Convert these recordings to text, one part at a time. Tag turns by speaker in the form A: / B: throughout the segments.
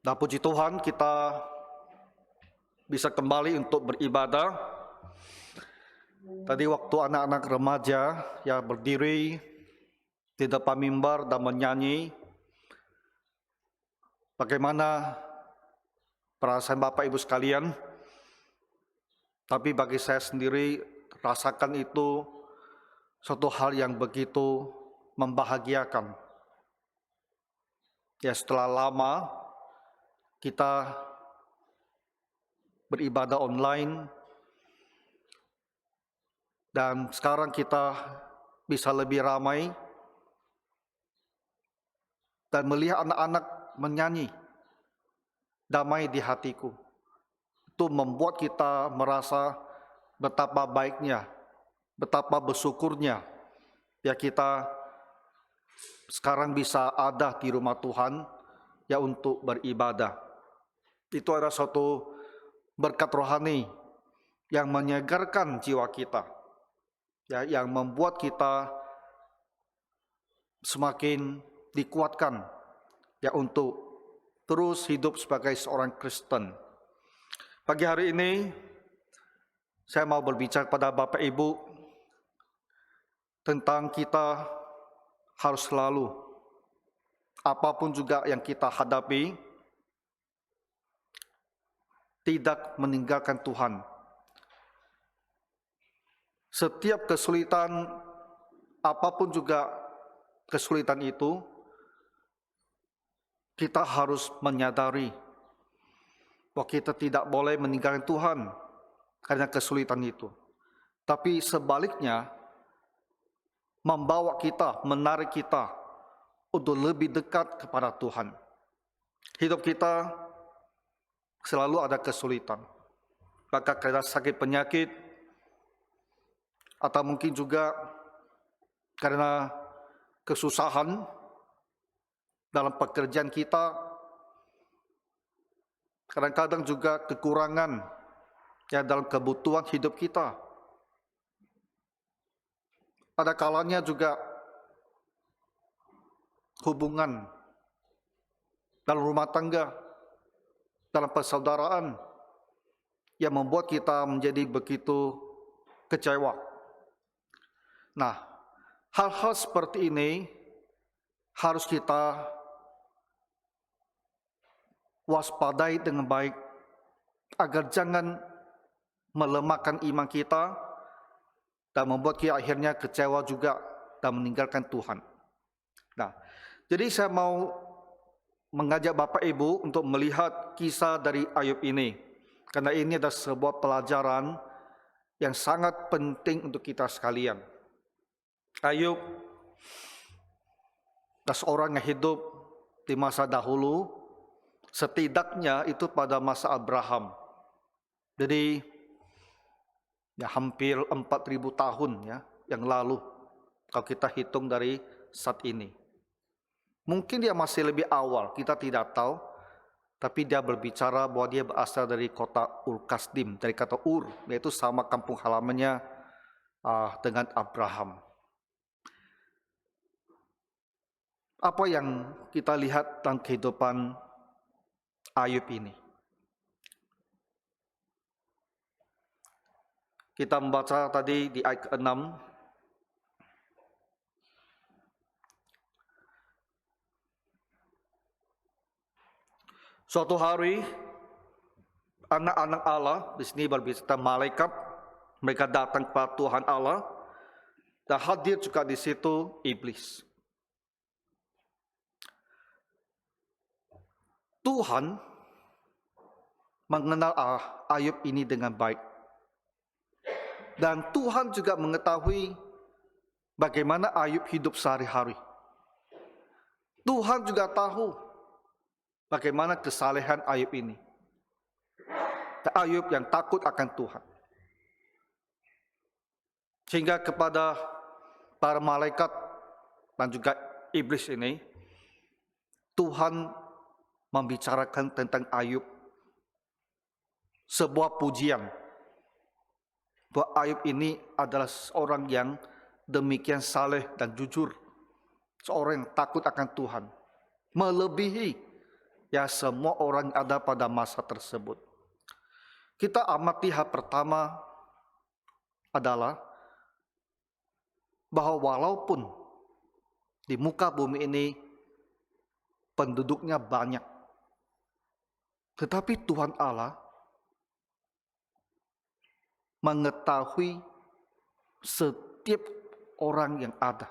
A: Dan puji Tuhan kita bisa kembali untuk beribadah. Tadi waktu anak-anak remaja yang berdiri di depan mimbar dan menyanyi, bagaimana perasaan Bapak Ibu sekalian. Tapi bagi saya sendiri, rasakan itu suatu hal yang begitu membahagiakan. Ya, setelah lama kita beribadah online, dan sekarang kita bisa lebih ramai dan melihat anak-anak menyanyi damai di hatiku. Itu membuat kita merasa betapa baiknya, betapa bersyukurnya ya kita sekarang bisa ada di rumah Tuhan ya untuk beribadah. Itu adalah suatu berkat rohani yang menyegarkan jiwa kita, ya, yang membuat kita semakin dikuatkan ya untuk terus hidup sebagai seorang Kristen. Pagi hari ini saya mau berbicara kepada Bapak Ibu tentang kita harus selalu, apapun juga yang kita hadapi, tidak meninggalkan Tuhan. Setiap kesulitan, apapun juga kesulitan itu, kita harus menyadari bahwa kita tidak boleh meninggalkan Tuhan karena kesulitan itu. Tapi sebaliknya, membawa kita, menarik kita untuk lebih dekat kepada Tuhan. Hidup kita selalu ada kesulitan. Maka karena sakit penyakit, atau mungkin juga karena kesusahan dalam pekerjaan kita, kadang-kadang juga kekurangan ya dalam kebutuhan hidup kita. Ada kalanya juga hubungan dalam rumah tangga, dalam persaudaraan yang membuat kita menjadi begitu kecewa. Nah, hal-hal seperti ini harus kita waspadai dengan baik agar jangan melemahkan iman kita dan membuat kita akhirnya kecewa juga dan meninggalkan Tuhan. Nah, jadi saya mau mengajak Bapak Ibu untuk melihat kisah dari Ayub ini, karena ini adalah sebuah pelajaran yang sangat penting untuk kita sekalian. Ayub adalah seorang yang hidup di masa dahulu, setidaknya itu pada masa Abraham. Jadi ya hampir 4.000 tahun ya yang lalu kalau kita hitung dari saat ini. Mungkin dia masih lebih awal, kita tidak tahu, tapi dia berbicara bahwa dia berasal dari kota Ur-Kasdim, dari kata Ur, yaitu sama kampung halamannya dengan Abraham. Apa yang kita lihat dalam kehidupan Ayub ini? Kita membaca tadi di ayat ke-6. Suatu hari anak-anak Allah, di sini berbicara malaikat, mereka datang kepada Tuhan Allah, dan hadir juga di situ iblis. Tuhan mengenal Ayub ini dengan baik. Dan Tuhan juga mengetahui bagaimana Ayub hidup sehari-hari. Tuhan juga tahu bagaimana kesalehan Ayub ini. Ayub yang takut akan Tuhan. Sehingga kepada para malaikat dan juga iblis ini, Tuhan membicarakan tentang Ayub sebuah pujian bahwa Ayub ini adalah seorang yang demikian saleh dan jujur, seorang yang takut akan Tuhan, melebihi Ya, semua orang ada pada masa tersebut. Kita amati hal pertama adalah bahwa walaupun di muka bumi ini penduduknya banyak, tetapi Tuhan Allah mengetahui setiap orang yang ada.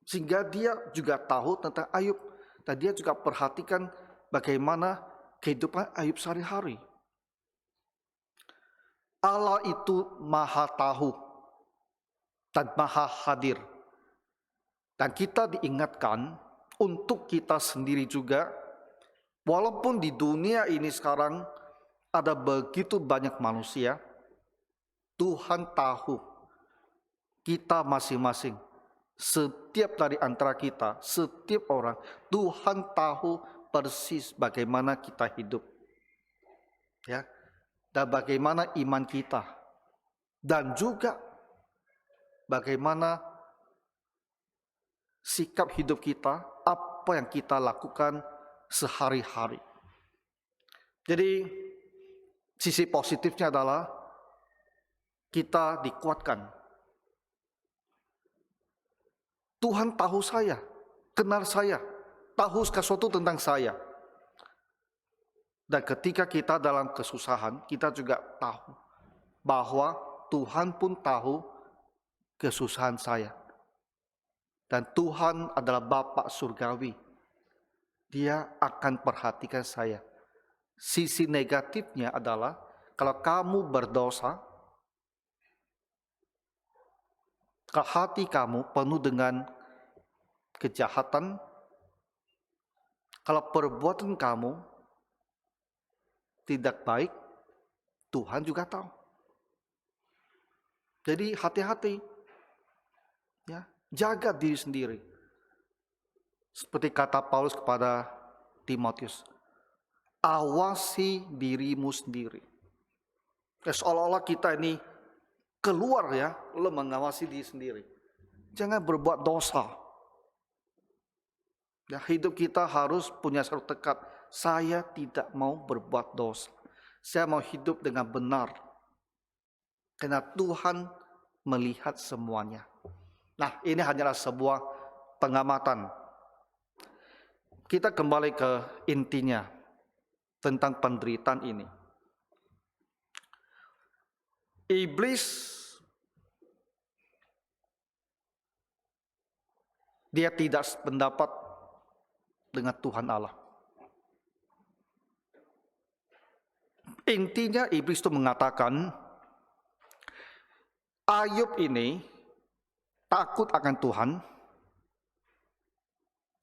A: Sehingga dia juga tahu tentang Ayub. Dan dia juga perhatikan bagaimana kehidupan Ayub sehari-hari. Allah itu maha tahu dan maha hadir. Dan kita diingatkan untuk kita sendiri juga, walaupun di dunia ini sekarang ada begitu banyak manusia, Tuhan tahu kita masing-masing. Setiap dari antara kita, setiap orang, Tuhan tahu persis bagaimana kita hidup. Ya, dan bagaimana iman kita. Dan juga bagaimana sikap hidup kita, apa yang kita lakukan sehari-hari. Jadi, sisi positifnya adalah kita dikuatkan. Tuhan tahu saya, kenal saya, tahu sesuatu tentang saya. Dan ketika kita dalam kesusahan, kita juga tahu bahwa Tuhan pun tahu kesusahan saya. Dan Tuhan adalah Bapa surgawi. Dia akan perhatikan saya. Sisi negatifnya adalah kalau kamu berdosa, kalau hati kamu penuh dengan kejahatan, kalau perbuatan kamu tidak baik, Tuhan juga tahu. Jadi hati-hati, ya, jaga diri sendiri. Seperti kata Paulus kepada Timotius, awasi dirimu sendiri. Ya, seolah-olah kita ini keluar ya, lo mengawasi diri sendiri. Jangan berbuat dosa. Ya, hidup kita harus punya satu tekad. Saya tidak mau berbuat dosa. Saya mau hidup dengan benar. Karena Tuhan melihat semuanya. Nah, ini hanyalah sebuah pengamatan. Kita kembali ke intinya tentang penderitaan ini. Iblis dia tidak sependapat dengan Tuhan Allah. Intinya iblis itu mengatakan, Ayub ini takut akan Tuhan,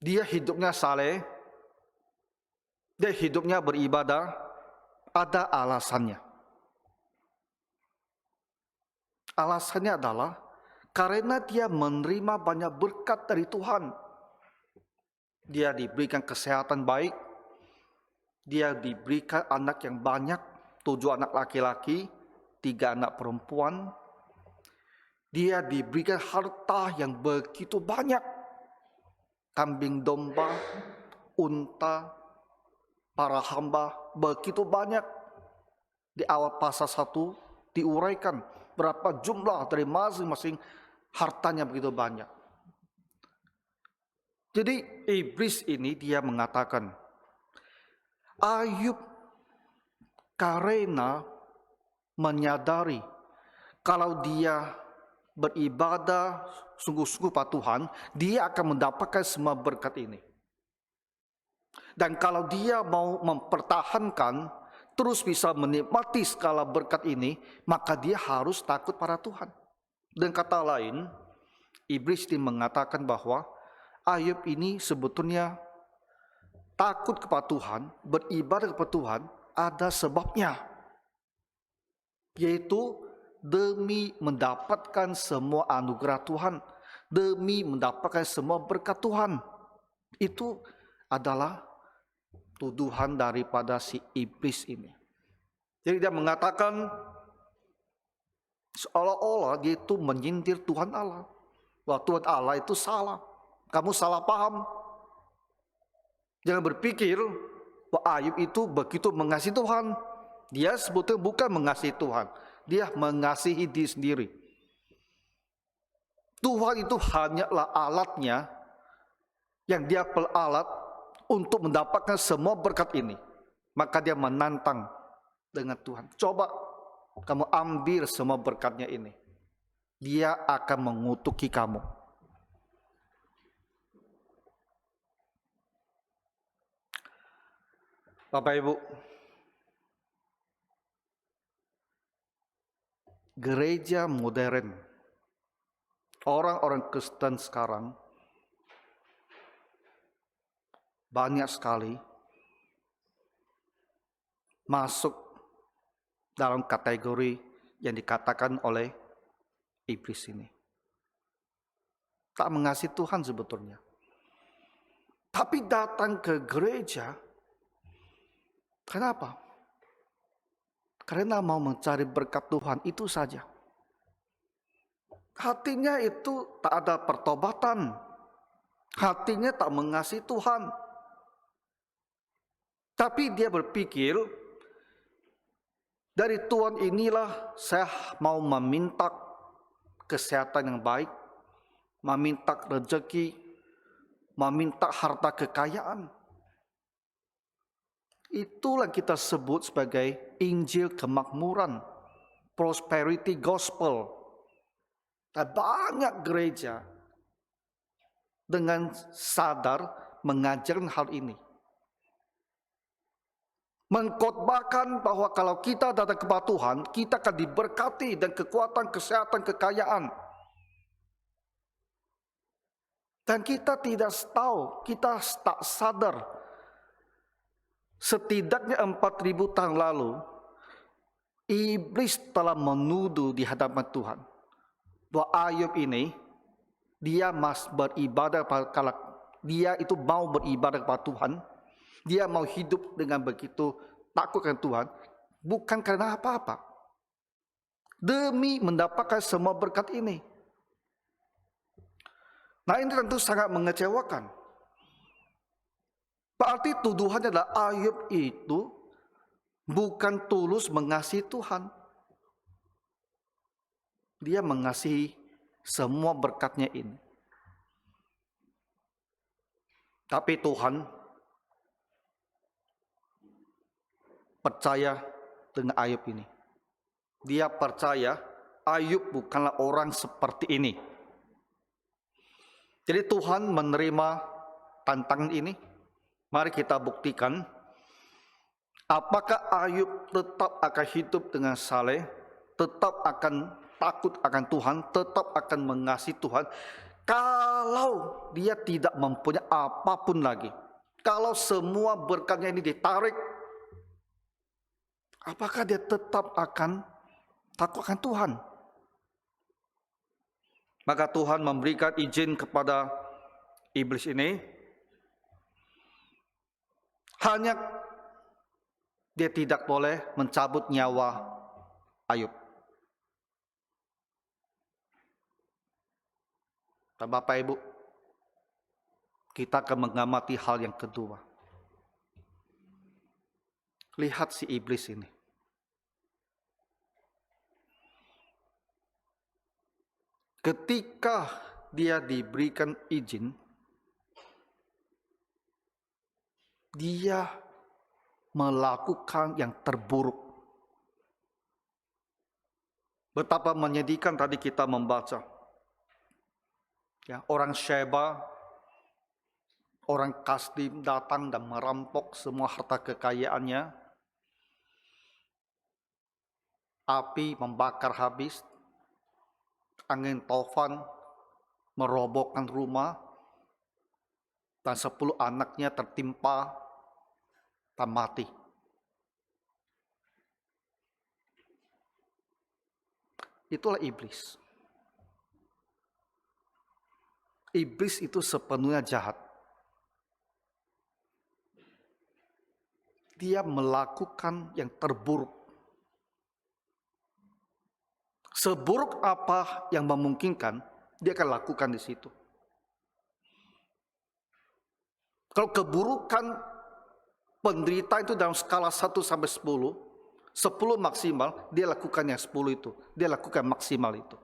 A: dia hidupnya saleh, dia hidupnya beribadah, ada alasannya. Alasannya adalah karena dia menerima banyak berkat dari Tuhan. Dia diberikan kesehatan baik, dia diberikan anak yang banyak, 7 anak laki-laki, 3 anak perempuan. Dia diberikan harta yang begitu banyak. Kambing domba, unta, para hamba begitu banyak. Di awal pasal 1 diuraikan berapa jumlah dari masing-masing hartanya begitu banyak. Jadi iblis ini dia mengatakan, Ayub karena menyadari kalau dia beribadah sungguh-sungguh pada Tuhan, dia akan mendapatkan semua berkat ini. Dan kalau dia mau mempertahankan, terus bisa menikmati segala berkat ini, maka dia harus takut pada Tuhan. Dengan kata lain, iblis ini mengatakan bahwa Ayub ini sebetulnya takut kepada Tuhan, beribadah kepada Tuhan, ada sebabnya. Yaitu demi mendapatkan semua anugerah Tuhan, demi mendapatkan semua berkat Tuhan. Itu adalah tuduhan daripada si iblis ini. Jadi dia mengatakan seolah-olah dia itu menyindir Tuhan Allah. Bahwa Tuhan Allah itu salah. Kamu salah paham. Jangan berpikir bahwa Ayub itu begitu mengasihi Tuhan. Dia sebetulnya bukan mengasihi Tuhan, dia mengasihi diri sendiri. Tuhan itu hanyalah alatnya yang dia peralat untuk mendapatkan semua berkat ini. Maka dia menantang dengan Tuhan. Coba kamu ambil semua berkatnya ini. Dia akan mengutuki kamu. Bapak Ibu, gereja modern, orang-orang Kristen sekarang banyak sekali masuk dalam kategori yang dikatakan oleh iblis ini. Tak mengasihi Tuhan sebetulnya. Tapi datang ke gereja, kenapa? Karena mau mencari berkat Tuhan, itu saja. Hatinya itu tak ada pertobatan. Hatinya tak mengasihi Tuhan. Tapi dia berpikir, dari Tuhan inilah saya mau meminta kesehatan yang baik, meminta rezeki, meminta harta kekayaan. Itulah kita sebut sebagai Injil kemakmuran, prosperity gospel. Dan banyak gereja dengan sadar mengajarkan hal ini. Mengkhotbahkan bahwa kalau kita datang kepada Tuhan, kita akan diberkati dan kekuatan, kesehatan, kekayaan. Dan kita tidak tahu, kita tak sadar. Setidaknya 4.000 tahun lalu, iblis telah menuduh di hadapan Tuhan bahwa Ayub ini, dia beribadah kepada, dia itu mau beribadah kepada Tuhan. Dia mau hidup dengan begitu takut dengan Tuhan, bukan karena apa-apa, demi mendapatkan semua berkat ini. Nah, ini tentu sangat mengecewakan. Berarti tuduhannya adalah Ayub itu bukan tulus mengasihi Tuhan. Dia mengasihi semua berkatnya ini. Tapi Tuhan percaya dengan Ayub ini. Dia percaya Ayub bukanlah orang seperti ini. Jadi Tuhan menerima tantangan ini. Mari kita buktikan apakah Ayub tetap akan hidup dengan saleh, tetap akan takut akan Tuhan, tetap akan mengasihi Tuhan kalau dia tidak mempunyai apapun lagi. Kalau semua berkatnya ini ditarik, apakah dia tetap akan takut akan Tuhan? Maka Tuhan memberikan izin kepada iblis ini, hanya dia tidak boleh mencabut nyawa Ayub. Dan Bapak Ibu, kita akan mengamati hal yang kedua. Lihat si iblis ini. Ketika dia diberikan izin, dia melakukan yang terburuk. Betapa menyedihkan tadi kita membaca. Ya, orang Sheba, orang Kasdim datang dan merampok semua harta kekayaannya. Api membakar habis. Angin taufan merobohkan rumah. Dan 10 anaknya tertimpa dan mati. Itulah iblis. Iblis itu sepenuhnya jahat. Dia melakukan yang terburuk. Seburuk apa yang memungkinkan, dia akan lakukan di situ. Kalau keburukan Penderitaan itu dalam skala 1 sampai 10, 10 maksimal, dia lakukan yang 10 itu. Dia lakukan maksimal itu.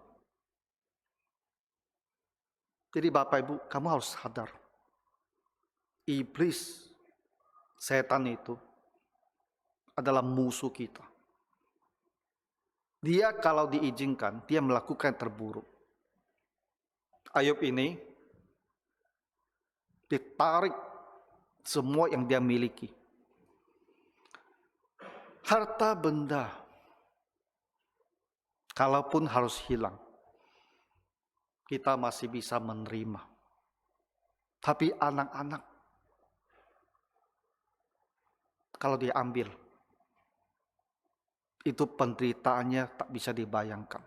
A: Jadi Bapak Ibu, kamu harus sadar. Iblis, setan itu adalah musuh kita. Dia kalau diizinkan, dia melakukan yang terburuk. Ayub ini ditarik semua yang dia miliki. Harta benda, kalaupun harus hilang, kita masih bisa menerima. Tapi anak-anak, kalau diambil, itu penderitaannya tak bisa dibayangkan.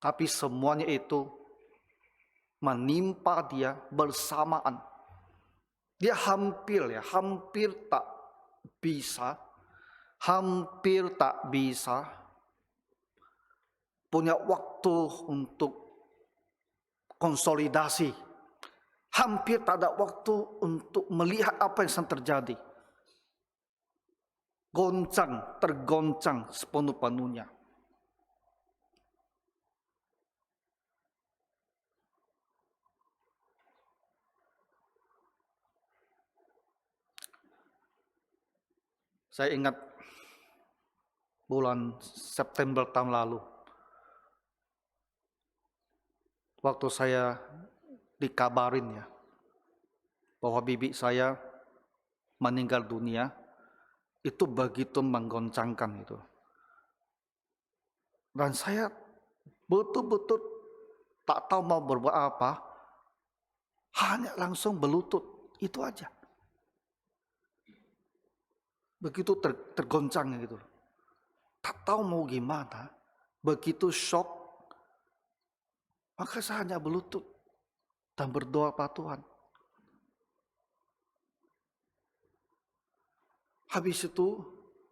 A: Tapi semuanya itu menimpa dia bersamaan. Dia hampir tak bisa punya waktu untuk konsolidasi. Hampir tak ada waktu untuk melihat apa yang sedang terjadi. Tergoncang sepenuh-penuhnya. Saya ingat bulan September tahun lalu, waktu saya dikabarin bahwa bibi saya meninggal dunia, itu begitu menggoncangkan itu. Dan saya betul-betul tak tahu mau berbuat apa, hanya langsung berlutut, itu aja. Begitu tergoncang gitu. Tak tahu mau gimana, begitu shock, maka saya hanya berlutut dan berdoa pada Tuhan. Habis itu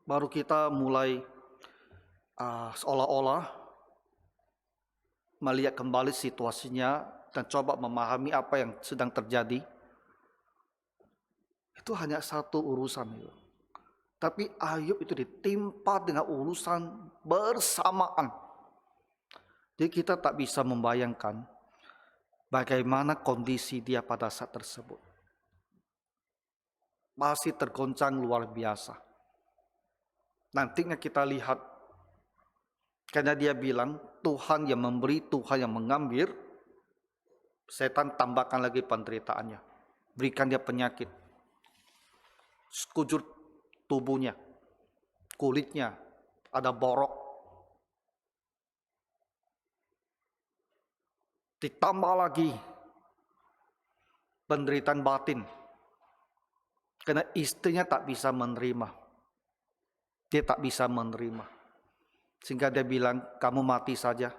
A: baru kita mulai seolah-olah melihat kembali situasinya dan coba memahami apa yang sedang terjadi. Itu hanya satu urusan itu. Tapi Ayub itu ditimpa dengan urusan bersamaan. Jadi kita tak bisa membayangkan bagaimana kondisi dia pada saat tersebut. Masih tergoncang luar biasa. Nantinya kita lihat, karena dia bilang Tuhan yang memberi, Tuhan yang mengambil, setan tambahkan lagi penderitaannya. Berikan dia penyakit. Sekujur tubuhnya, kulitnya ada borok. Ditambah lagi penderitaan batin. Karena istrinya tak bisa menerima. Dia tak bisa menerima. Sehingga dia bilang, kamu mati saja.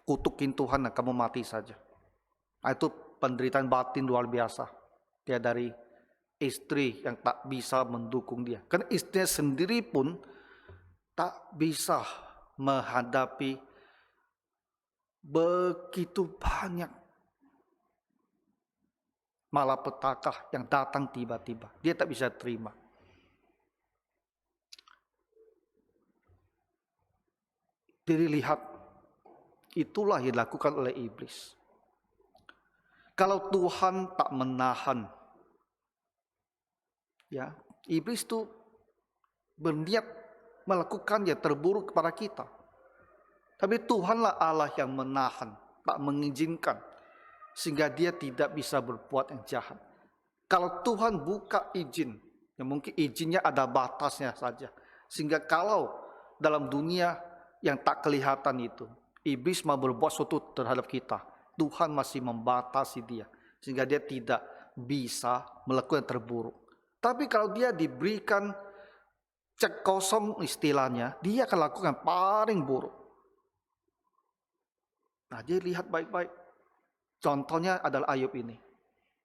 A: Kutukin Tuhan dan kamu mati saja. Nah, itu penderitaan batin luar biasa. Dia dari istri yang tak bisa mendukung dia. Karena istrinya sendiri pun tak bisa menghadapi begitu banyak malapetaka yang datang tiba-tiba. Dia tak bisa terima. Jadi lihat, itulah yang dilakukan oleh iblis. Kalau Tuhan tak menahan, iblis itu berniat melakukan yang terburuk kepada kita. Tapi Tuhanlah Allah yang menahan, tak mengizinkan, sehingga dia tidak bisa berbuat yang jahat. Kalau Tuhan buka izin, mungkin izinnya ada batasnya saja. Sehingga kalau dalam dunia yang tak kelihatan itu, iblis mau berbuat sesuatu terhadap kita, Tuhan masih membatasi dia, sehingga dia tidak bisa melakukan yang terburuk. Tapi kalau dia diberikan cek kosong istilahnya, dia akan lakukan paling buruk. Nah, dia lihat baik-baik. Contohnya adalah Ayub ini.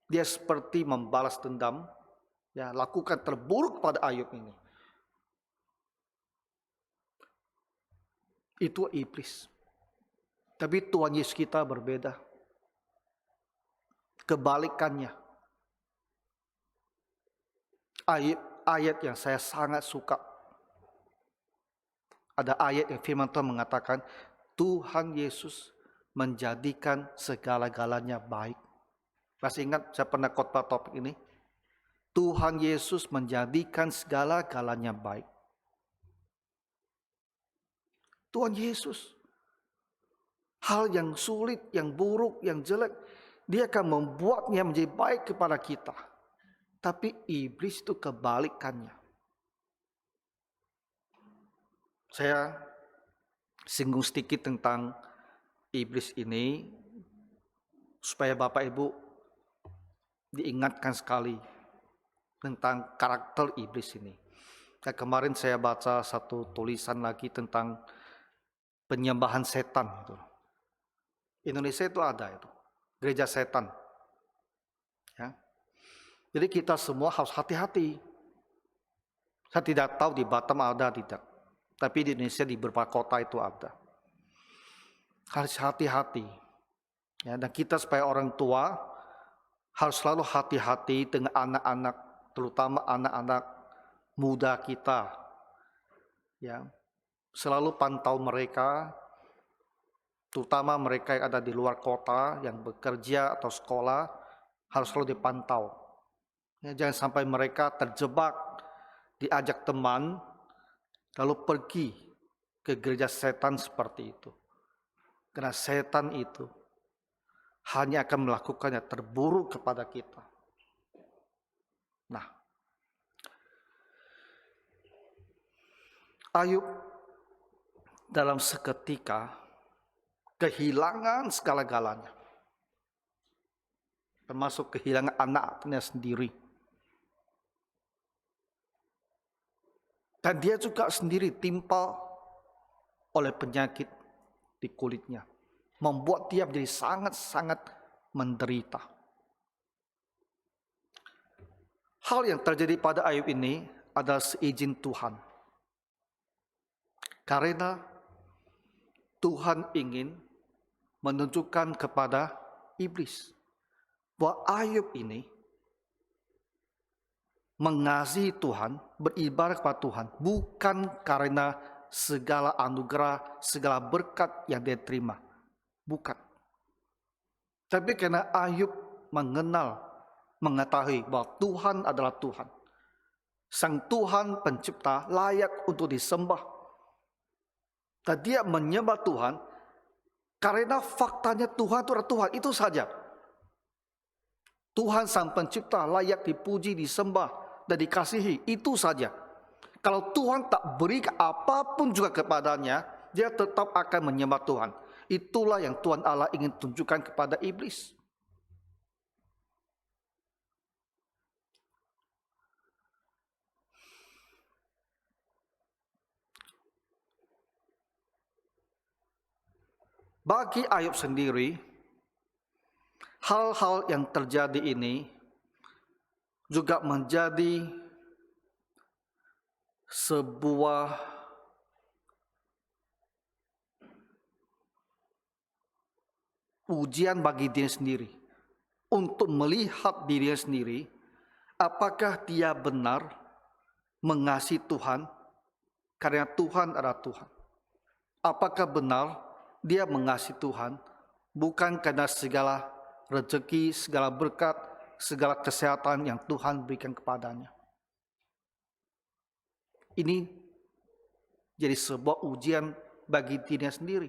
A: Dia seperti membalas dendam, lakukan terburuk pada Ayub ini. Itu iblis. Tapi Tuhan Yesus kita berbeda. Kebalikannya. ayat yang saya sangat suka. Ada ayat yang firman Tuhan mengatakan, Tuhan Yesus menjadikan segala-galanya baik. Masih ingat saya pernah khotbah topik ini? Tuhan Yesus menjadikan segala-galanya baik. Tuhan Yesus. Hal yang sulit, yang buruk, yang jelek, Dia akan membuatnya menjadi baik kepada kita. Tapi iblis itu kebalikannya. Saya singgung sedikit tentang iblis ini, supaya Bapak Ibu diingatkan sekali tentang karakter iblis ini. Nah, kemarin saya baca satu tulisan lagi tentang penyembahan setan. Indonesia itu ada itu, gereja setan. Ya. Jadi kita semua harus hati-hati. Saya tidak tahu di Batam ada tidak, tapi di Indonesia di beberapa kota itu ada. Harus hati-hati. Ya, dan kita sebagai orang tua harus selalu hati-hati dengan anak-anak, terutama anak-anak muda kita. Ya, selalu pantau mereka, terutama mereka yang ada di luar kota, yang bekerja atau sekolah, harus selalu dipantau. Ya, jangan sampai mereka terjebak, diajak teman, lalu pergi ke gereja setan seperti itu. Karena setan itu hanya akan melakukannya terburuk kepada kita. Nah, Ayub dalam seketika kehilangan segala-galanya. Termasuk kehilangan anaknya sendiri. Dan dia juga sendiri timpa oleh penyakit di kulitnya. Membuat dia menjadi sangat-sangat menderita. Hal yang terjadi pada Ayub ini adalah seizin Tuhan. Karena Tuhan ingin menunjukkan kepada iblis bahwa Ayub ini mengasihi Tuhan, beribadah kepada Tuhan, bukan karena segala anugerah, segala berkat yang dia terima. Bukan. Tapi karena Ayub mengetahui bahwa Tuhan adalah Tuhan. Sang Tuhan pencipta layak untuk disembah. Dan dia menyembah Tuhan karena faktanya Tuhan itu adalah Tuhan, itu saja. Tuhan sang pencipta layak dipuji, disembah, dan dikasihi, itu saja. Kalau Tuhan tak beri apapun juga kepadanya, dia tetap akan menyembah Tuhan. Itulah yang Tuhan Allah ingin tunjukkan kepada iblis. Bagi Ayub sendiri, hal-hal yang terjadi ini juga menjadi sebuah ujian bagi diri sendiri untuk melihat dirinya sendiri, apakah dia benar mengasihi Tuhan karena Tuhan adalah Tuhan. Apakah benar dia mengasihi Tuhan bukan karena segala rezeki, segala berkat, segala kesehatan yang Tuhan berikan kepadanya. Ini jadi sebuah ujian bagi dirinya sendiri.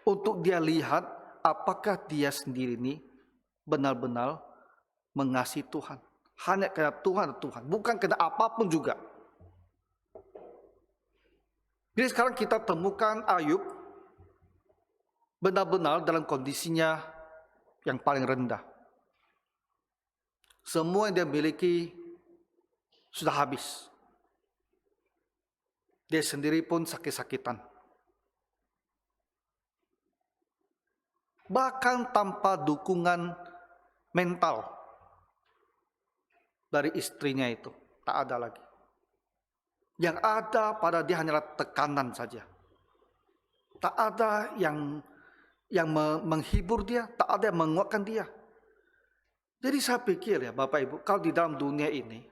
A: Untuk dia lihat apakah dia sendiri ini benar-benar mengasihi Tuhan. Hanya karena Tuhan adalah Tuhan, bukan karena apapun juga. Jadi sekarang kita temukan Ayub benar-benar dalam kondisinya yang paling rendah. Semua yang dia miliki sudah habis. Dia sendiri pun sakit-sakitan. Bahkan tanpa dukungan mental dari istrinya itu, tak ada lagi. Yang ada pada dia hanyalah tekanan saja. Tak ada yang menghibur dia, tak ada yang menguatkan dia. Jadi saya pikir ya Bapak Ibu, kalau di dalam dunia ini,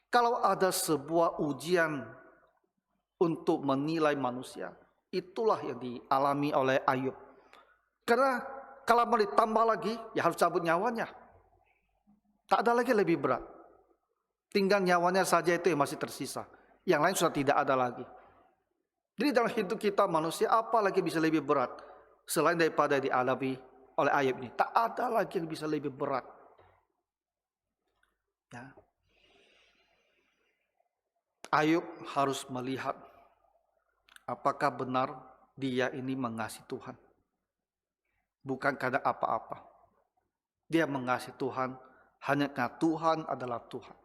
A: kalau ada sebuah ujian untuk menilai manusia, itulah yang dialami oleh Ayub. Karena kalau mau ditambah lagi, ya harus cabut nyawanya. Tak ada lagi lebih berat. Tinggal nyawanya saja itu yang masih tersisa. Yang lain sudah tidak ada lagi. Jadi dalam hidup kita manusia, apa lagi bisa lebih berat selain daripada dialami oleh Ayub ini? Tak ada lagi yang bisa lebih berat. Ya. Ayub harus melihat apakah benar dia ini mengasihi Tuhan. Bukan karena apa-apa. Dia mengasihi Tuhan hanya karena Tuhan adalah Tuhan.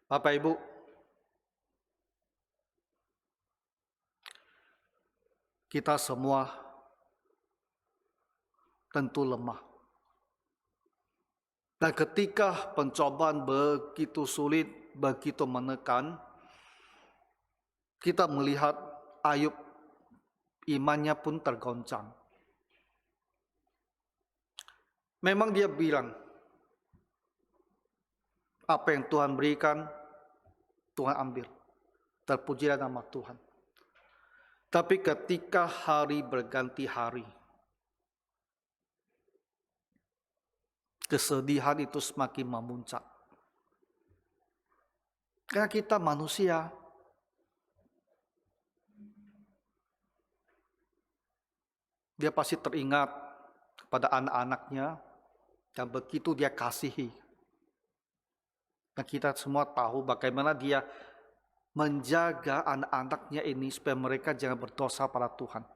A: Bapak Ibu, kita semua tentu lemah. Dan ketika pencobaan begitu sulit, begitu menekan, kita melihat Ayub imannya pun tergoncang. Memang dia bilang, apa yang Tuhan berikan, Tuhan ambil. Terpujilah nama Tuhan. Tapi ketika hari berganti hari, kesedihan itu semakin memuncak. Karena kita manusia, dia pasti teringat kepada anak-anaknya, dan begitu dia kasihi. Dan kita semua tahu bagaimana dia menjaga anak-anaknya ini supaya mereka jangan berdosa pada Tuhan.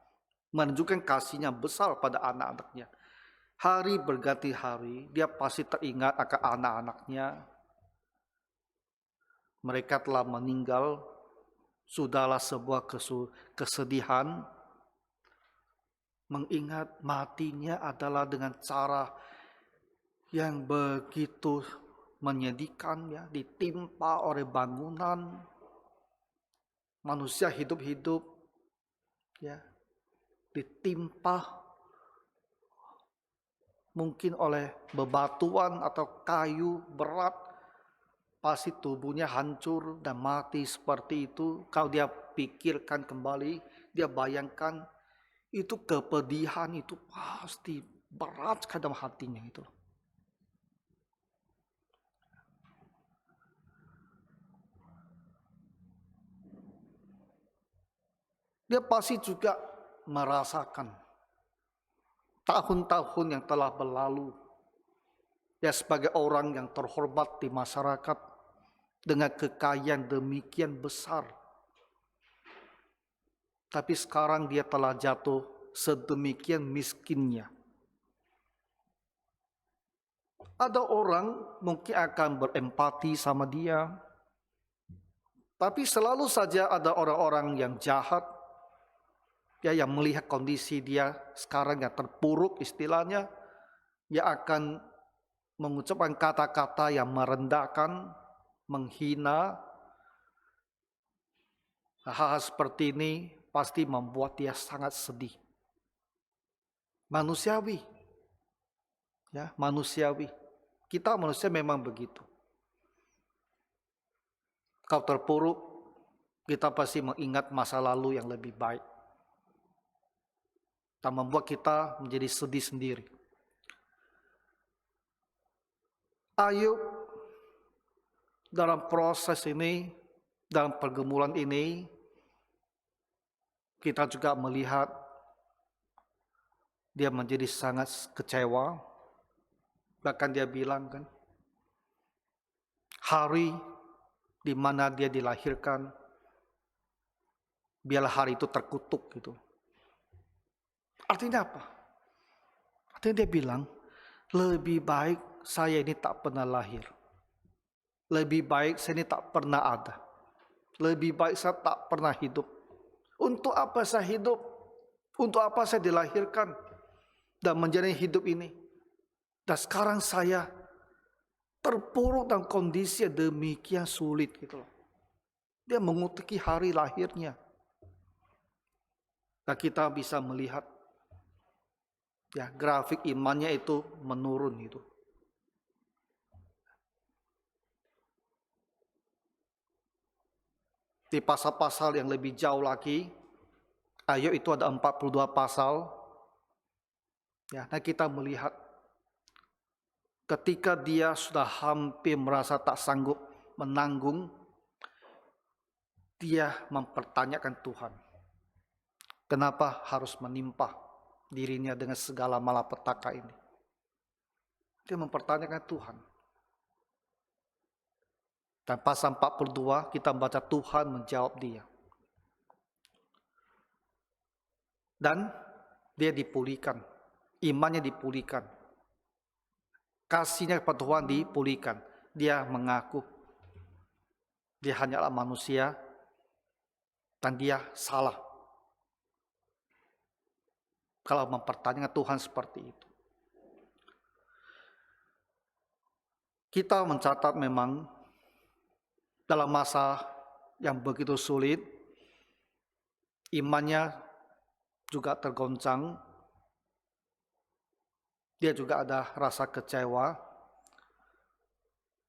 A: Menunjukkan kasihnya besar pada anak-anaknya. Hari berganti hari, dia pasti teringat akan anak-anaknya. Mereka telah meninggal, sudahlah sebuah kesedihan. Mengingat matinya adalah dengan cara yang begitu menyedihkan, ya, ditimpa oleh bangunan. Manusia hidup-hidup, ya, ditimpa mungkin oleh bebatuan atau kayu berat, pasti tubuhnya hancur dan mati seperti itu. Kalau dia pikirkan kembali, dia bayangkan, itu kepedihan itu pasti berat sekali dalam hatinya itu. Dia pasti juga merasakan tahun-tahun yang telah berlalu. Ya, sebagai orang yang terhormat di masyarakat dengan kekayaan demikian besar. Tapi sekarang dia telah jatuh sedemikian miskinnya. Ada orang mungkin akan berempati sama dia. Tapi selalu saja ada orang-orang yang jahat, ya, yang melihat kondisi dia sekarang yang terpuruk istilahnya, dia akan mengucapkan kata-kata yang merendahkan, menghina. Hal-hal seperti ini pasti membuat dia sangat sedih. Manusiawi. Ya, manusiawi. Kita manusia memang begitu. Kalau terpuruk, kita pasti mengingat masa lalu yang lebih baik. Dan membuat kita menjadi sedih sendiri. Ayub dalam proses ini, dalam pergumulan ini, kita juga melihat dia menjadi sangat kecewa. Bahkan dia bilang kan, hari di mana dia dilahirkan, biarlah hari itu terkutuk gitu. Artinya apa? Artinya dia bilang, lebih baik saya ini tak pernah lahir. Lebih baik saya ini tak pernah ada. Lebih baik saya tak pernah hidup. Untuk apa saya hidup? Untuk apa saya dilahirkan dan menjalani hidup ini? Dan sekarang saya terpuruk dalam kondisi yang demikian sulit gitu loh. Dia mengutuki hari lahirnya. Dan kita bisa melihat Ya, grafik imannya itu menurun itu. Di pasal-pasal yang lebih jauh lagi, Ayub itu ada 42 pasal. Ya, nah kita melihat ketika dia sudah hampir merasa tak sanggup menanggung, dia mempertanyakan Tuhan. Kenapa harus menimpa dirinya dengan segala malapetaka ini? Dia mempertanyakan Tuhan. Dan pasal 42 kita baca Tuhan menjawab dia. Dan dia dipulihkan. Imannya dipulihkan. Kasihnya kepada Tuhan dipulihkan. Dia mengaku dia hanyalah manusia dan dia salah kalau mempertanyakan Tuhan seperti itu. Kita mencatat memang dalam masa yang begitu sulit, imannya juga tergoncang, dia juga ada rasa kecewa,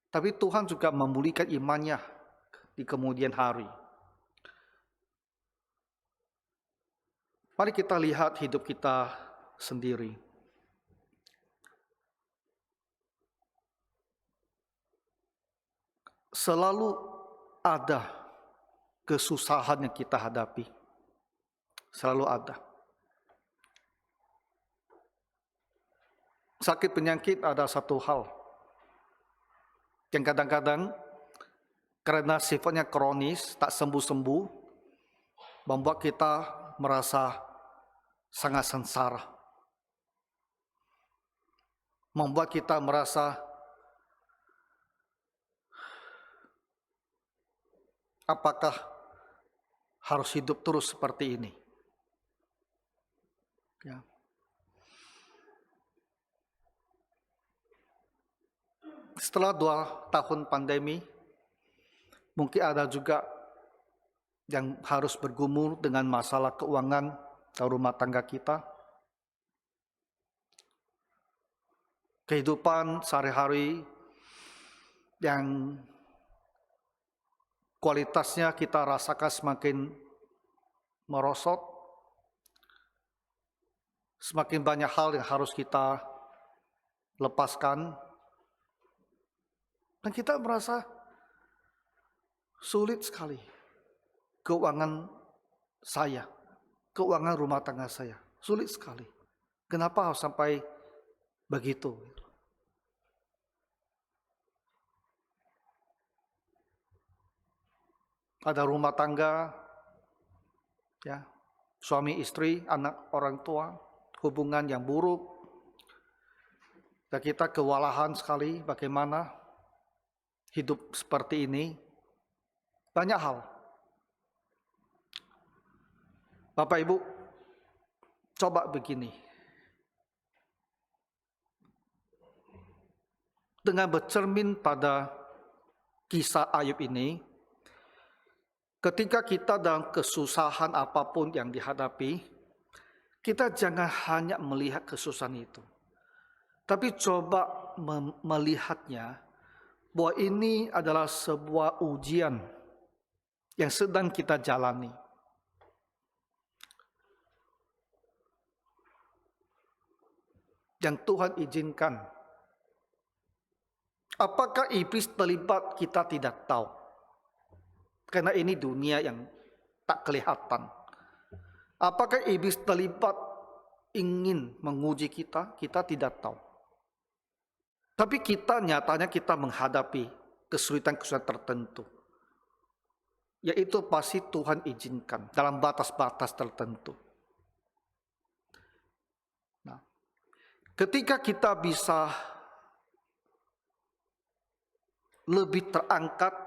A: tapi Tuhan juga memulihkan imannya di kemudian hari. Mari kita lihat hidup kita sendiri. Selalu ada kesusahan yang kita hadapi. Selalu ada. Sakit penyakit ada satu hal yang kadang-kadang karena sifatnya kronis, tak sembuh-sembuh, membuat kita merasa sangat sengsara. Membuat kita merasa apakah harus hidup terus seperti ini? Ya. Setelah 2 tahun pandemi, mungkin ada juga yang harus bergumul dengan masalah keuangan dalam rumah tangga kita. Kehidupan sehari-hari yang kualitasnya kita rasakan semakin merosot. Semakin banyak hal yang harus kita lepaskan. Dan kita merasa sulit sekali. Keuangan saya, keuangan rumah tangga saya, sulit sekali. Kenapa harus sampai begitu? Ada rumah tangga, ya, suami istri, anak orang tua, hubungan yang buruk. Dan kita kewalahan sekali bagaimana hidup seperti ini. Banyak hal. Bapak Ibu, coba begini. Dengan bercermin pada kisah Ayub ini, ketika kita dalam kesusahan apapun yang dihadapi, kita jangan hanya melihat kesusahan itu. Tapi coba melihatnya bahwa ini adalah sebuah ujian yang sedang kita jalani. Yang Tuhan izinkan. Apakah iblis terlibat? Kita tidak tahu. Karena ini dunia yang tak kelihatan. Apakah iblis terlibat ingin menguji kita? Kita tidak tahu. Tapi kita nyatanya kita menghadapi kesulitan-kesulitan tertentu. Yaitu pasti Tuhan izinkan dalam batas-batas tertentu. Nah, ketika kita bisa lebih terangkat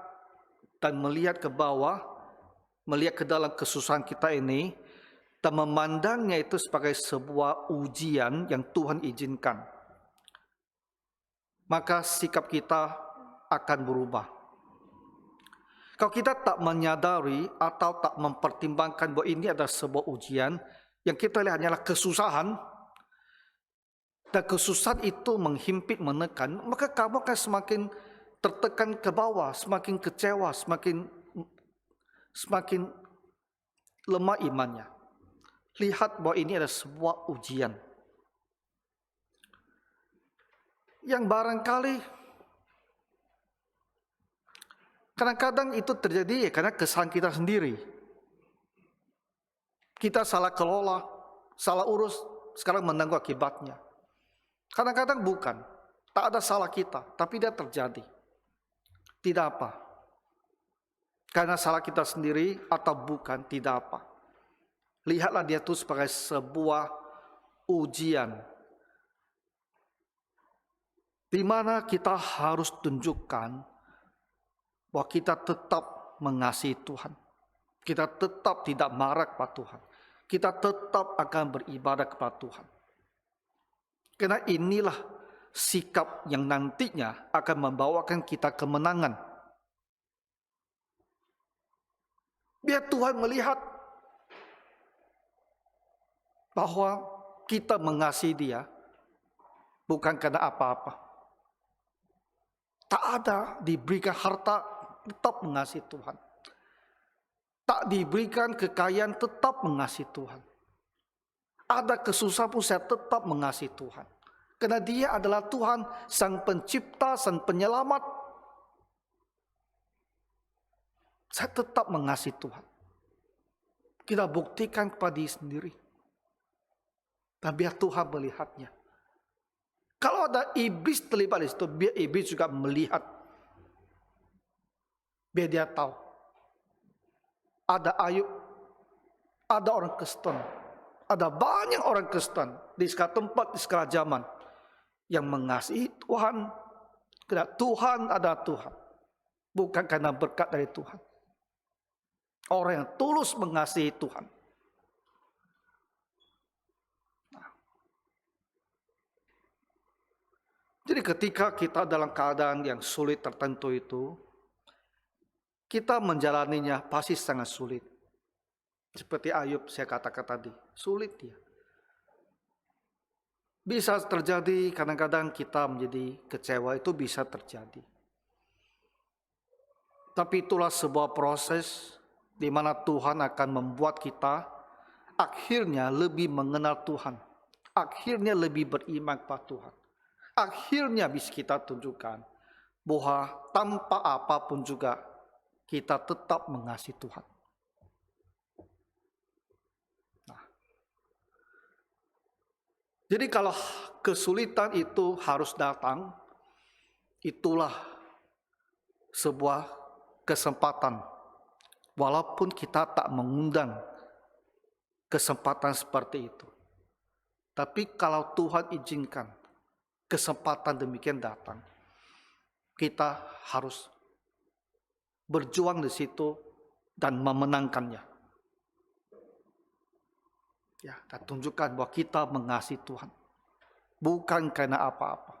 A: dan melihat ke bawah, melihat ke dalam kesusahan kita ini, dan memandangnya itu sebagai sebuah ujian yang Tuhan izinkan, maka sikap kita akan berubah. Kalau kita tak menyadari atau tak mempertimbangkan bahwa ini adalah sebuah ujian, yang kita lihat hanyalah kesusahan, dan kesusahan itu menghimpit, menekan, maka kamu akan semakin tertekan ke bawah, semakin kecewa, semakin lemah imannya. Lihat bahwa ini adalah sebuah ujian yang barangkali kadang-kadang itu terjadi karena kesalahan kita sendiri. Kita salah kelola, salah urus, sekarang menanggung akibatnya. Kadang-kadang bukan, tak ada salah kita, tapi dia terjadi. Tidak apa. Karena salah kita sendiri atau bukan, tidak apa. Lihatlah dia itu sebagai sebuah ujian, di mana kita harus tunjukkan bahwa kita tetap mengasihi Tuhan. Kita tetap tidak marah kepada Tuhan. Kita tetap akan beribadah kepada Tuhan. Karena inilah sikap yang nantinya akan membawakan kita kemenangan. Biar Tuhan melihat bahwa kita mengasihi Dia bukan karena apa-apa. Tak ada diberikan harta, tetap mengasihi Tuhan. Tak diberikan kekayaan, tetap mengasihi Tuhan. Ada kesusahan pun saya tetap mengasihi Tuhan. Karena Dia adalah Tuhan, Sang Pencipta, Sang Penyelamat. Saya tetap mengasihi Tuhan. Kita buktikan kepada diri sendiri. Dan biar Tuhan melihatnya. Kalau ada iblis terlibat di situ, biar iblis juga melihat. Biar dia tahu. Ada Ayub, ada orang Kristen, ada banyak orang Kristen di segala tempat, di segala zaman yang mengasihi Tuhan. Karena Tuhan adalah Tuhan, bukan karena berkat dari Tuhan. Orang yang tulus mengasihi Tuhan. Jadi ketika kita dalam keadaan yang sulit tertentu itu, kita menjalaninya pasti sangat sulit. Seperti Ayub saya katakan tadi, sulit dia. Bisa terjadi kadang-kadang kita menjadi kecewa, itu bisa terjadi. Tapi itulah sebuah proses di mana Tuhan akan membuat kita akhirnya lebih mengenal Tuhan. Akhirnya lebih beriman kepada Tuhan. Akhirnya bisa kita tunjukkan bahwa tanpa apapun juga kita tetap mengasihi Tuhan. Nah, jadi kalau kesulitan itu harus datang, itulah sebuah kesempatan. Walaupun kita tak mengundang kesempatan seperti itu. Tapi kalau Tuhan izinkan kesempatan demikian datang, kita harus berjuang di situ dan memenangkannya. Ya, dan tunjukkan bahwa kita mengasihi Tuhan. Bukan karena apa-apa.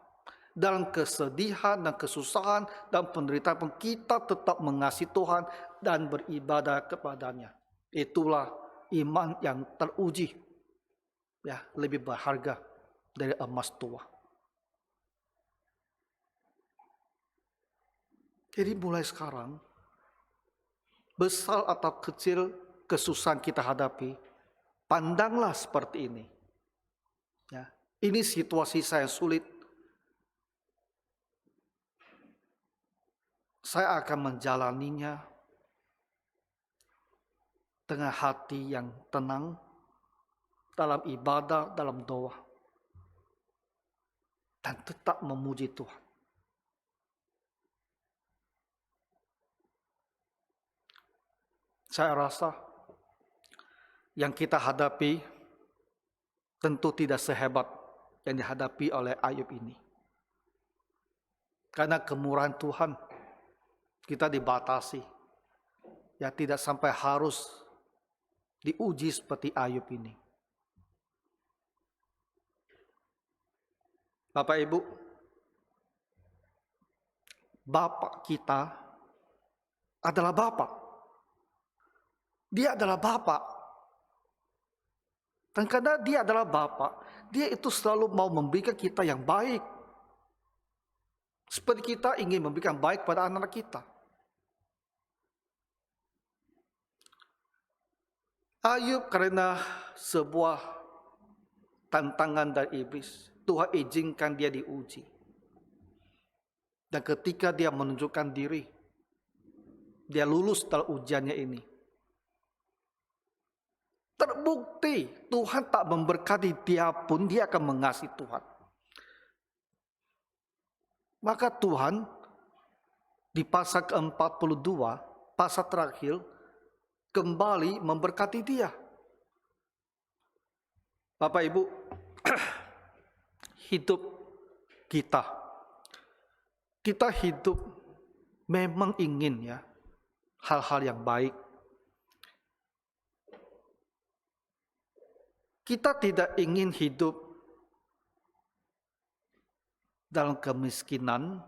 A: Dalam kesedihan dan kesusahan dan penderitaan pun kita tetap mengasihi Tuhan dan beribadah kepadanya. Itulah iman yang teruji. Ya, lebih berharga dari emas tua. Jadi mulai sekarang, besar atau kecil kesusahan kita hadapi, pandanglah seperti ini. Ya, ini situasi saya sulit. Saya akan menjalaninya dengan hati yang tenang, dalam ibadah, dalam doa. Dan tetap memuji Tuhan. Saya rasa yang kita hadapi tentu tidak sehebat yang dihadapi oleh Ayub ini. Karena kemurahan Tuhan kita dibatasi. Ya, tidak sampai harus diuji seperti Ayub ini. Bapak Ibu, Bapak kita adalah Bapak. Dia adalah Bapak. Dan karena Dia adalah Bapak, Dia itu selalu mau memberikan kita yang baik. Seperti kita ingin memberikan baik pada anak-anak kita. Ayub karena sebuah tantangan dari iblis, Tuhan izinkan dia diuji. Dan ketika dia menunjukkan diri, dia lulus dalam ujiannya ini. Terbukti Tuhan tak memberkati dia pun, dia akan mengasihi Tuhan. Maka Tuhan di pasal ke-42, pasal terakhir, kembali memberkati dia. Bapak Ibu, hidup kita hidup memang ingin ya hal-hal yang baik. Kita tidak ingin hidup dalam kemiskinan,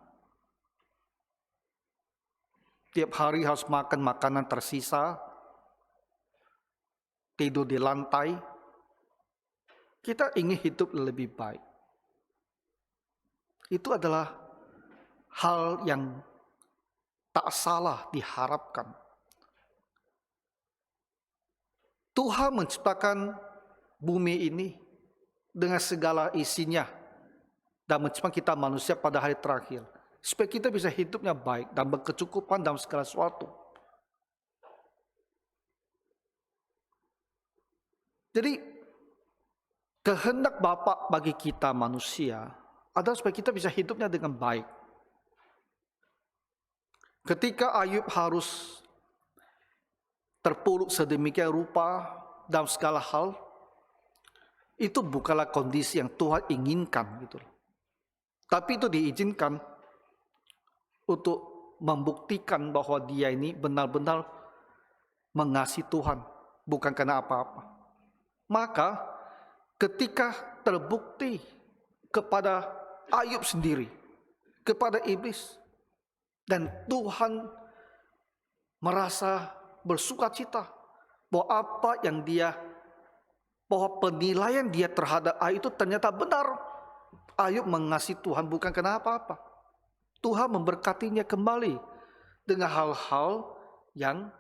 A: tiap hari harus makan makanan tersisa, tidur di lantai. Kita ingin hidup lebih baik. Itu adalah hal yang tak salah diharapkan. Tuhan menciptakan bumi ini dengan segala isinya dan menciptakan kita manusia pada hari terakhir supaya kita bisa hidupnya baik dan berkecukupan dalam segala sesuatu. Jadi kehendak Bapa bagi kita manusia adalah supaya kita bisa hidupnya dengan baik. Ketika Ayub harus terpuruk sedemikian rupa dalam segala hal, itu bukanlah kondisi yang Tuhan inginkan gitu. Tapi itu diizinkan untuk membuktikan bahwa dia ini benar-benar mengasihi Tuhan, bukan karena apa-apa. Maka ketika terbukti kepada Ayub sendiri, kepada iblis, dan Tuhan merasa bersukacita bahwa apa yang bahwa penilaian dia terhadap Ayub itu ternyata benar. Ayub mengasihi Tuhan bukan karena apa-apa. Tuhan memberkatinya kembali dengan hal-hal yang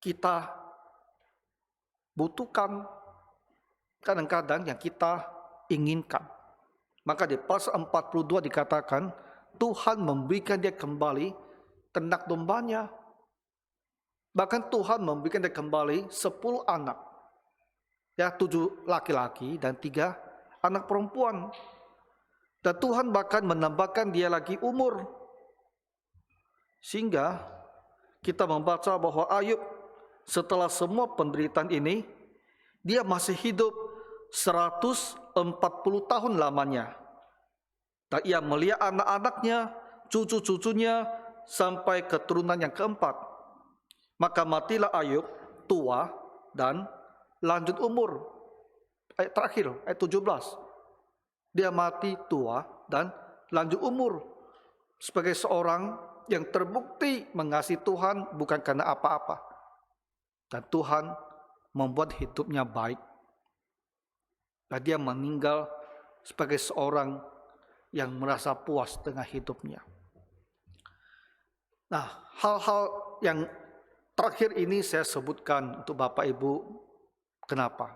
A: kita butuhkan, kadang-kadang yang kita inginkan. Maka di pasal 42 dikatakan, Tuhan memberikan dia kembali ternak dombanya. Bahkan Tuhan memberikan dia kembali 10 anak. Ya, 7 laki-laki dan 3 anak perempuan. Dan Tuhan bahkan menambahkan dia lagi umur. Sehingga kita membaca bahwa Ayub setelah semua penderitaan ini, dia masih hidup 140 tahun lamanya. Dan ia melihat anak-anaknya, cucu-cucunya, sampai keturunan yang keempat. Maka matilah Ayub tua dan lanjut umur. Ayat terakhir, ayat 17. Dia mati tua dan lanjut umur. Sebagai seorang yang terbukti mengasihi Tuhan bukan karena apa-apa. Dan Tuhan membuat hidupnya baik. Dan dia meninggal sebagai seorang yang merasa puas dengan hidupnya. Nah, hal-hal yang terakhir ini saya sebutkan untuk Bapak Ibu. Kenapa?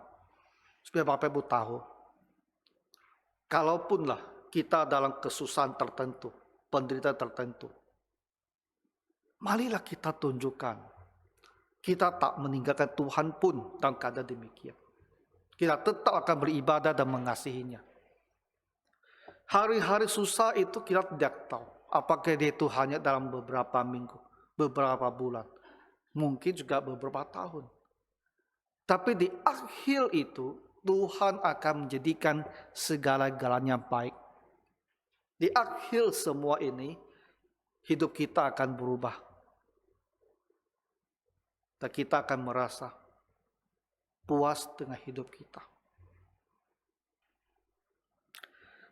A: Supaya Bapak Ibu tahu, kalaupunlah kita dalam kesusahan tertentu, penderitaan tertentu, marilah kita tunjukkan kita tak meninggalkan Tuhan pun dalam keadaan demikian. Kita tetap akan beribadah dan mengasihinya. Hari-hari susah itu kita tidak tahu apakah dia itu hanya dalam beberapa minggu, beberapa bulan, mungkin juga beberapa tahun. Tapi di akhir itu Tuhan akan menjadikan segala-galanya baik. Di akhir semua ini hidup kita akan berubah. Dan kita akan merasa puas dengan hidup kita.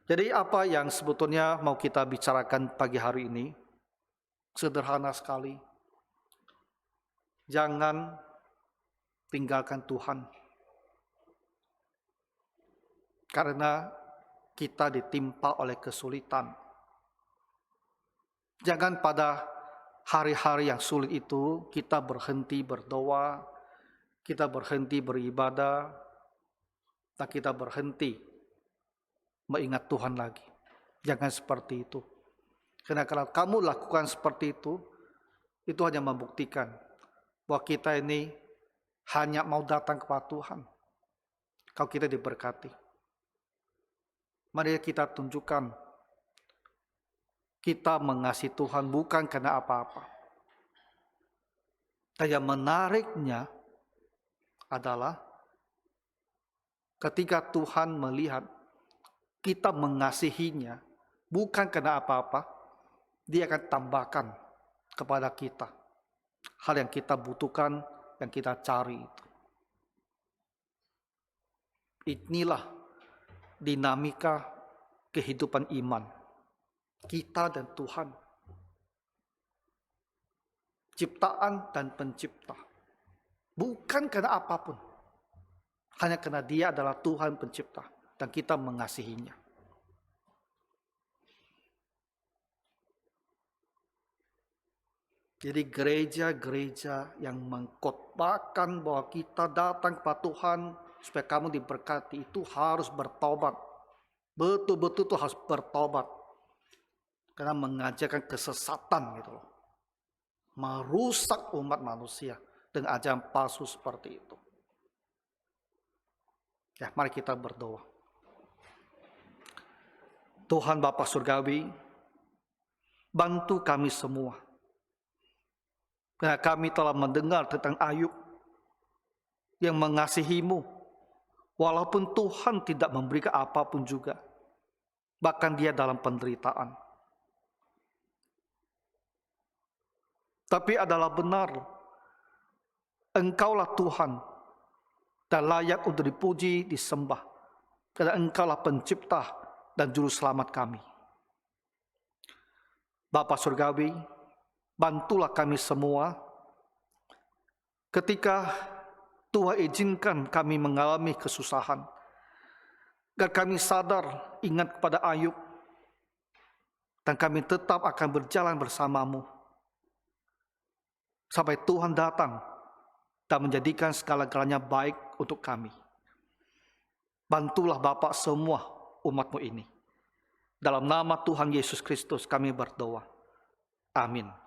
A: Jadi apa yang sebetulnya mau kita bicarakan pagi hari ini? Sederhana sekali. Jangan tinggalkan Tuhan. karena kita ditimpa oleh kesulitan. Jangan pada hari-hari yang sulit itu kita berhenti berdoa, kita berhenti beribadah, dan kita berhenti mengingat Tuhan lagi. Jangan seperti itu. Karena kalau kamu lakukan seperti itu hanya membuktikan bahwa kita ini hanya mau datang kepada Tuhan. Kalau kita diberkati, mari kita tunjukkan kita mengasihi Tuhan bukan karena apa-apa. Dan yang menariknya adalah ketika Tuhan melihat kita mengasihinya bukan karena apa-apa, Dia akan tambahkan kepada kita hal yang kita butuhkan, yang kita cari itu. Inilah dinamika kehidupan iman kita dan Tuhan, ciptaan dan pencipta, bukan karena apapun, hanya karena Dia adalah Tuhan pencipta dan kita mengasihinya. Jadi gereja-gereja yang mengkhotbahkan bahwa kita datang kepada Tuhan supaya kamu diberkati itu harus bertobat. Betul-betul itu harus bertobat. Karena mengajarkan kesesatan gitu loh. Merusak umat manusia dengan ajaran palsu seperti itu. Ya, mari kita berdoa. Tuhan Bapa Surgawi, bantu kami semua. Karena kami telah mendengar tentang Ayub yang mengasihimu, walaupun Tuhan tidak memberikan apapun juga. Bahkan dia dalam penderitaan. Tapi adalah benar, Engkaulah Tuhan dan layak untuk dipuji, disembah. Karena Engkaulah pencipta dan juru selamat kami. Bapa Surgawi, bantulah kami semua ketika Tuhan izinkan kami mengalami kesusahan. Agar kami sadar ingat kepada Ayub. Dan kami tetap akan berjalan bersamamu. Sampai Tuhan datang dan menjadikan segala-galanya baik untuk kami. Bantulah Bapa semua umat-Mu ini. Dalam nama Tuhan Yesus Kristus kami berdoa. Amin.